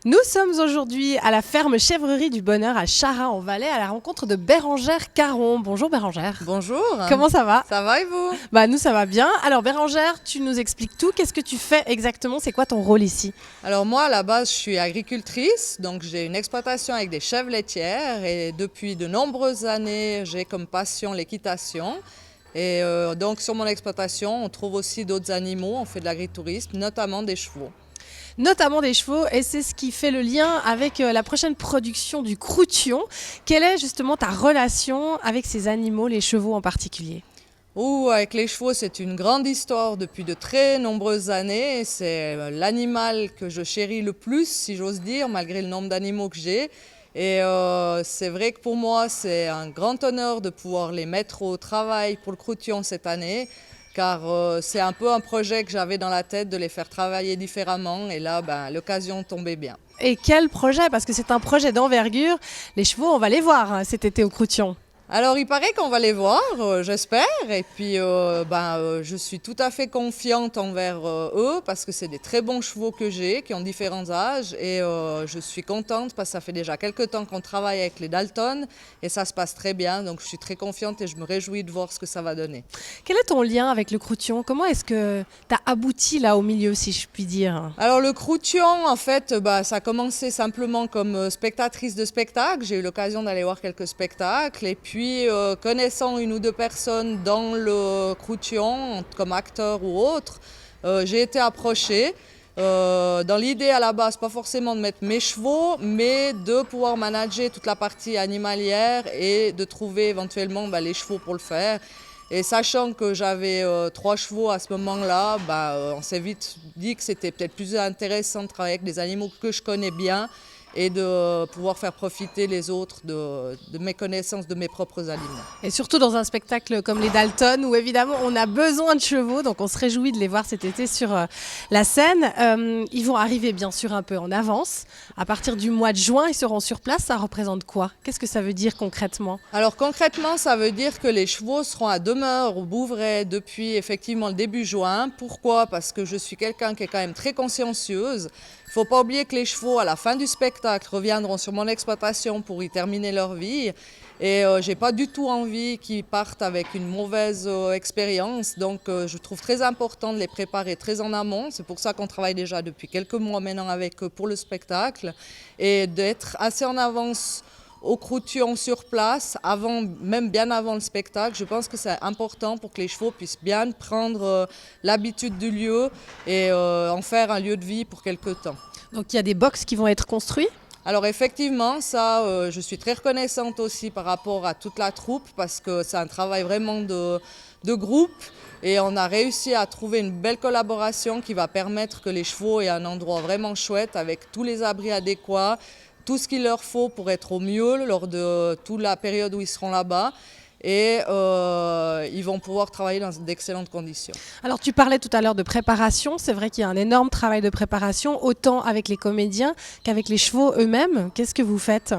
Nous sommes aujourd'hui à la ferme Chèvrerie du Bonheur à Chara-en-Valais à la rencontre de Bérangère Caron. Bonjour Bérangère. Bonjour. Comment ça va? Ça va et vous? Nous ça va bien. Alors Bérangère, tu nous expliques tout. Qu'est-ce que tu fais exactement? C'est quoi ton rôle ici? Alors moi à la base je suis agricultrice, donc j'ai une exploitation avec des chèvres laitières et depuis de nombreuses années j'ai comme passion l'équitation. Et donc sur mon exploitation on trouve aussi d'autres animaux, on fait de l'agritourisme, notamment des chevaux. Notamment des chevaux, et c'est ce qui fait le lien avec la prochaine production du Croûtion. Quelle est justement ta relation avec ces animaux, les chevaux en particulier? Avec les chevaux, c'est une grande histoire depuis de très nombreuses années. C'est l'animal que je chéris le plus, si j'ose dire, malgré le nombre d'animaux que j'ai. Et c'est vrai que pour moi, c'est un grand honneur de pouvoir les mettre au travail pour le Croûtion cette année, car c'est un peu un projet que j'avais dans la tête de les faire travailler différemment. Et là, l'occasion tombait bien. Et quel projet? Parce que c'est un projet d'envergure. Les chevaux, on va les voir cet été au Croûtion. Alors il paraît qu'on va les voir, j'espère, et puis je suis tout à fait confiante envers eux parce que c'est des très bons chevaux que j'ai, qui ont différents âges, et je suis contente parce que ça fait déjà quelques temps qu'on travaille avec les Dalton et ça se passe très bien, donc je suis très confiante et je me réjouis de voir ce que ça va donner. Quel est ton lien avec le Croûtion? Comment est-ce que tu as abouti là au milieu, si je puis dire? Alors le Croûtion, en fait, ça a commencé simplement comme spectatrice de spectacle. J'ai eu l'occasion d'aller voir quelques spectacles et puis connaissant une ou deux personnes dans le Croûtion, comme acteur ou autre, j'ai été approchée. Dans l'idée à la base, pas forcément de mettre mes chevaux, mais de pouvoir manager toute la partie animalière et de trouver éventuellement les chevaux pour le faire. Et sachant que j'avais 3 chevaux à ce moment-là, on s'est vite dit que c'était peut-être plus intéressant de travailler avec des animaux que je connais bien et de pouvoir faire profiter les autres de mes connaissances de mes propres animaux. Et surtout dans un spectacle comme les Dalton, où évidemment on a besoin de chevaux, donc on se réjouit de les voir cet été sur la scène. Ils vont arriver bien sûr un peu en avance. À partir du mois de juin, ils seront sur place. Ça représente quoi? Qu'est-ce que ça veut dire concrètement? Alors concrètement, ça veut dire que les chevaux seront à demeure au Bouvray depuis effectivement le début juin. Pourquoi? Parce que je suis quelqu'un qui est quand même très consciencieuse. Il ne faut pas oublier que les chevaux, à la fin du spectacle, reviendront sur mon exploitation pour y terminer leur vie. Et je n'ai pas du tout envie qu'ils partent avec une mauvaise expérience. Donc je trouve très important de les préparer très en amont. C'est pour ça qu'on travaille déjà depuis quelques mois maintenant avec eux pour le spectacle. Et d'être assez en avance au Croûtion sur place, même bien avant le spectacle. Je pense que c'est important pour que les chevaux puissent bien prendre l'habitude du lieu et en faire un lieu de vie pour quelque temps. Donc il y a des box qui vont être construits? Alors effectivement, ça, je suis très reconnaissante aussi par rapport à toute la troupe parce que c'est un travail vraiment de groupe et on a réussi à trouver une belle collaboration qui va permettre que les chevaux aient un endroit vraiment chouette avec tous les abris adéquats, tout ce qu'il leur faut pour être au mieux lors de toute la période où ils seront là-bas. Et ils vont pouvoir travailler dans d'excellentes conditions. Alors tu parlais tout à l'heure de préparation, c'est vrai qu'il y a un énorme travail de préparation, autant avec les comédiens qu'avec les chevaux eux-mêmes. Qu'est-ce que vous faites?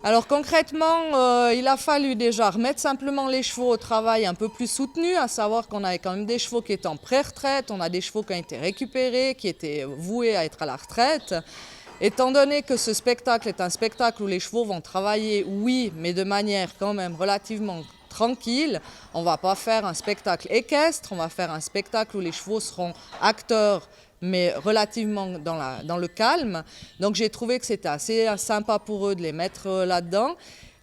Alors concrètement, il a fallu déjà remettre simplement les chevaux au travail un peu plus soutenu, à savoir qu'on avait quand même des chevaux qui étaient en pré-retraite, on a des chevaux qui ont été récupérés, qui étaient voués à être à la retraite. Étant donné que ce spectacle est un spectacle où les chevaux vont travailler, oui, mais de manière quand même relativement tranquille, on ne va pas faire un spectacle équestre, on va faire un spectacle où les chevaux seront acteurs, mais relativement dans le calme. Donc j'ai trouvé que c'était assez sympa pour eux de les mettre là-dedans.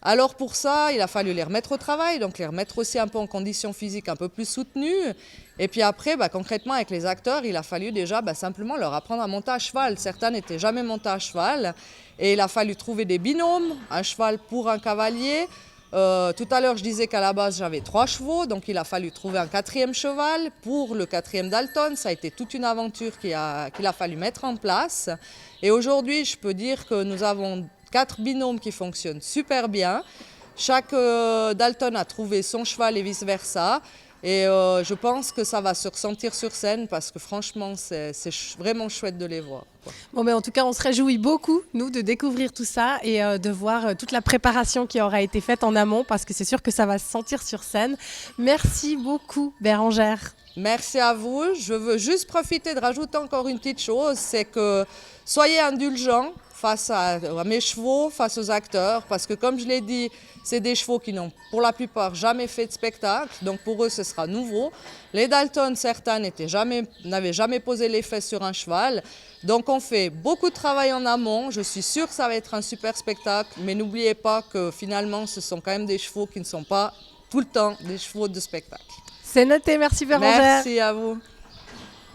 Alors pour ça, il a fallu les remettre au travail, donc les remettre aussi un peu en conditions physiques un peu plus soutenues. Et puis après, concrètement avec les acteurs, il a fallu déjà simplement leur apprendre à monter à cheval. Certains n'étaient jamais montés à cheval et il a fallu trouver des binômes, un cheval pour un cavalier. Tout à l'heure, je disais qu'à la base, j'avais 3 chevaux, donc il a fallu trouver un 4e cheval pour le 4e Dalton. Ça a été toute une aventure qu'il a fallu mettre en place. Et aujourd'hui, je peux dire que nous avons 4 binômes qui fonctionnent super bien. Chaque Dalton a trouvé son cheval et vice-versa. Et je pense que ça va se ressentir sur scène parce que franchement, c'est vraiment chouette de les voir. quoi. Bon, mais en tout cas, on se réjouit beaucoup, nous, de découvrir tout ça et de voir toute la préparation qui aura été faite en amont, parce que c'est sûr que ça va se sentir sur scène. Merci beaucoup, Bérangère. Merci à vous. Je veux juste profiter de rajouter encore une petite chose, c'est que soyez indulgents face à mes chevaux, face aux acteurs, parce que comme je l'ai dit, c'est des chevaux qui n'ont pour la plupart jamais fait de spectacle, donc pour eux ce sera nouveau. Les Dalton, certains n'avaient jamais posé les fesses sur un cheval, donc on fait beaucoup de travail en amont. Je suis sûre que ça va être un super spectacle, mais n'oubliez pas que finalement ce sont quand même des chevaux qui ne sont pas tout le temps des chevaux de spectacle. C'est noté, merci Bérangère. Merci à vous.